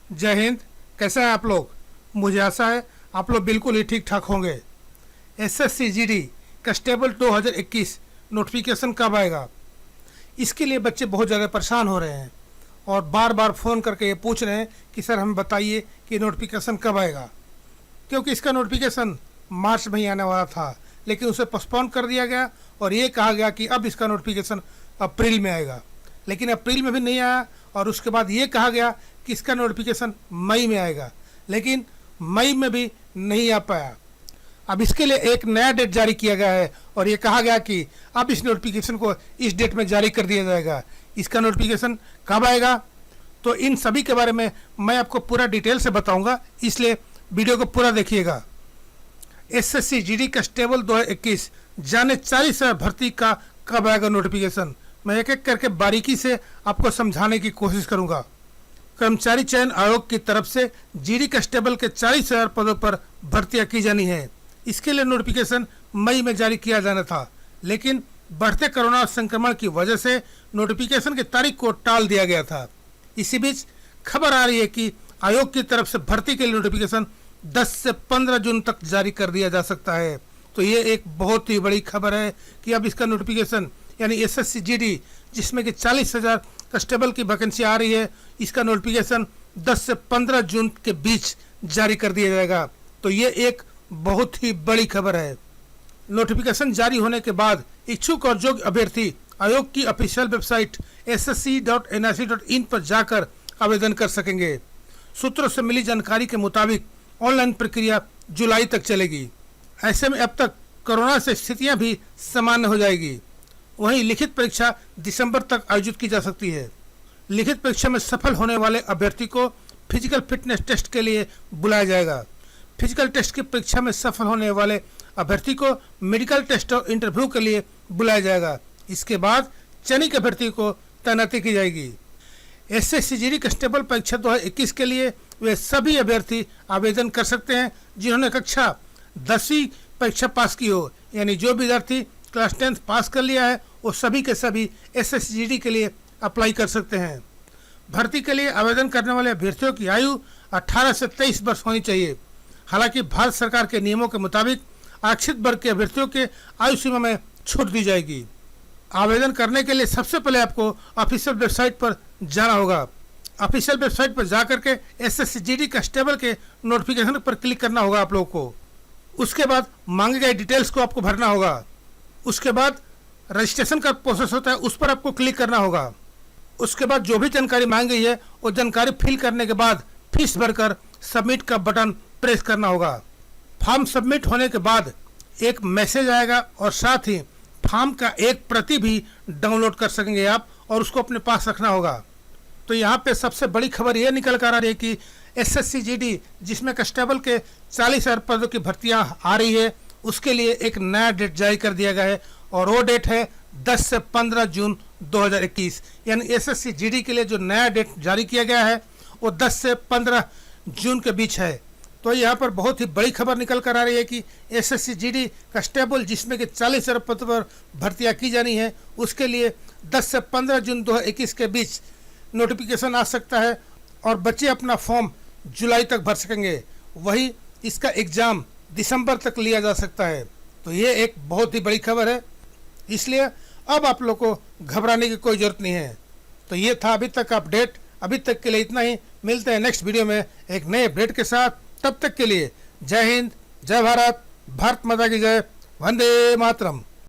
जय हिंद। कैसे हैं आप लोग? मुझे आशा है आप लोग बिल्कुल ही ठीक ठाक होंगे। एसएससी जीडी कांस्टेबल 2021 नोटिफिकेशन कब आएगा? इसके लिए बच्चे बहुत ज़्यादा परेशान हो रहे हैं और बार बार फ़ोन करके ये पूछ रहे हैं कि सर हमें बताइए कि नोटिफिकेशन कब आएगा, क्योंकि इसका नोटिफिकेशन मार्च में ही आने वाला था, लेकिन उसे पोस्टपोन कर दिया गया और ये कहा गया कि अब इसका नोटिफिकेशन अप्रैल में आएगा, लेकिन अप्रैल में भी नहीं आया। और उसके बाद ये कहा गया कि इसका नोटिफिकेशन मई में आएगा, लेकिन मई में भी नहीं आ पाया। अब इसके लिए एक नया डेट जारी किया गया है और ये कहा गया कि अब इस नोटिफिकेशन को इस डेट में जारी कर दिया जाएगा। इसका नोटिफिकेशन कब आएगा, तो इन सभी के बारे में मैं आपको पूरा डिटेल से बताऊंगा, इसलिए वीडियो को पूरा देखिएगा। एसएससी जीडी कांस्टेबल 2021 जाने 40,000 भर्ती का कब आएगा नोटिफिकेशन, मैं एक एक करके बारीकी से आपको समझाने की कोशिश करूंगा। कर्मचारी चयन आयोग की तरफ से जीडी कांस्टेबल के 40,000 पदों पर भर्तियां की जानी है। इसके लिए नोटिफिकेशन मई में जारी किया जाना था, लेकिन बढ़ते कोरोना संक्रमण की वजह से नोटिफिकेशन की तारीख को टाल दिया गया था। इसी बीच खबर आ रही है कि आयोग की तरफ से भर्ती के लिए नोटिफिकेशन 10 से 15 जून तक जारी कर दिया जा सकता है। तो ये एक बहुत ही बड़ी खबर है कि अब इसका नोटिफिकेशन यानी एसएससी जीडी जिसमें कि 40,000 कांस्टेबल की वैकेंसी आ रही है, इसका नोटिफिकेशन 10 से 15 जून के बीच जारी कर दिया जाएगा। तो ये एक बहुत ही बड़ी खबर है। नोटिफिकेशन जारी होने के बाद इच्छुक और योग्य अभ्यर्थी आयोग की ऑफिशियल वेबसाइट ssc.nic.in पर जाकर आवेदन कर सकेंगे। सूत्रों से मिली जानकारी के मुताबिक ऑनलाइन प्रक्रिया जुलाई तक चलेगी। ऐसे में अब तक कोरोना से स्थितियां भी सामान्य हो जाएगी। वहीं लिखित परीक्षा दिसंबर तक आयोजित की जा सकती है। लिखित परीक्षा में सफल होने वाले अभ्यर्थी को फिजिकल फिटनेस टेस्ट के लिए बुलाया जाएगा। फिजिकल टेस्ट की परीक्षा में सफल होने वाले अभ्यर्थी को मेडिकल टेस्ट और इंटरव्यू के लिए बुलाया जाएगा। इसके बाद चयनित अभ्यर्थी को तैनाती की जाएगी। एसएससी जीडी कांस्टेबल परीक्षा 2021 के लिए वे सभी अभ्यर्थी आवेदन कर सकते हैं जिन्होंने कक्षा 10वीं परीक्षा पास की हो, यानी जो विद्यार्थी क्लास 10th पास कर लिया है वो सभी के सभी एसएससी जीडी के लिए अप्लाई कर सकते हैं। भर्ती के लिए आवेदन करने वाले अभ्यर्थियों की आयु 18 से 23 वर्ष होनी चाहिए। हालांकि भारत सरकार के नियमों के मुताबिक आरक्षित वर्ग के अभ्यर्थियों के आयु सीमा में छूट दी जाएगी। आवेदन करने के लिए सबसे पहले आपको ऑफिशियल वेबसाइट पर जाना होगा। ऑफिशियल वेबसाइट पर जाकर के एसएससी जीडी कांस्टेबल के नोटिफिकेशन पर क्लिक करना होगा आप लोग को। उसके बाद मांगे गए डिटेल्स को आपको भरना होगा। उसके बाद रजिस्ट्रेशन का प्रोसेस होता है, उस पर आपको क्लिक करना होगा। उसके बाद जो भी जानकारी मांगी गई है वो जानकारी फिल करने के बाद फीस भरकर सबमिट का बटन प्रेस करना होगा। फॉर्म सबमिट होने के बाद एक मैसेज आएगा और साथ ही फॉर्म का एक प्रति भी डाउनलोड कर सकेंगे आप और उसको अपने पास रखना होगा। तो यहाँ पे सबसे बड़ी खबर ये निकल कर आ रही है कि एसएससी जीडी जिसमें कांस्टेबल के 40,000 पदों की भर्तियां आ रही है, उसके लिए एक नया डेट जारी कर दिया गया है और वो डेट है 10 से 15 जून 2021। यानी एसएससी जीडी के लिए जो नया डेट जारी किया गया है वो 10 से 15 जून के बीच है। तो यहाँ पर बहुत ही बड़ी खबर निकल कर आ रही है कि एसएससी जीडी कांस्टेबल जिसमें कि 40,000 पदों पर भर्तियाँ की जानी है, उसके लिए 10 से 15 जून 2021 के बीच नोटिफिकेशन आ सकता है और बच्चे अपना फॉर्म जुलाई तक भर सकेंगे। वही इसका एग्ज़ाम दिसंबर तक लिया जा सकता है। तो ये एक बहुत ही बड़ी खबर है, इसलिए अब आप लोग को घबराने की कोई ज़रूरत नहीं है। तो ये था अभी तक अपडेट। अभी तक के लिए इतना ही। मिलते हैं नेक्स्ट वीडियो में एक नए अपडेट के साथ। तब तक के लिए जय हिंद, जय भारत, भारत माता की जय, वंदे मातरम।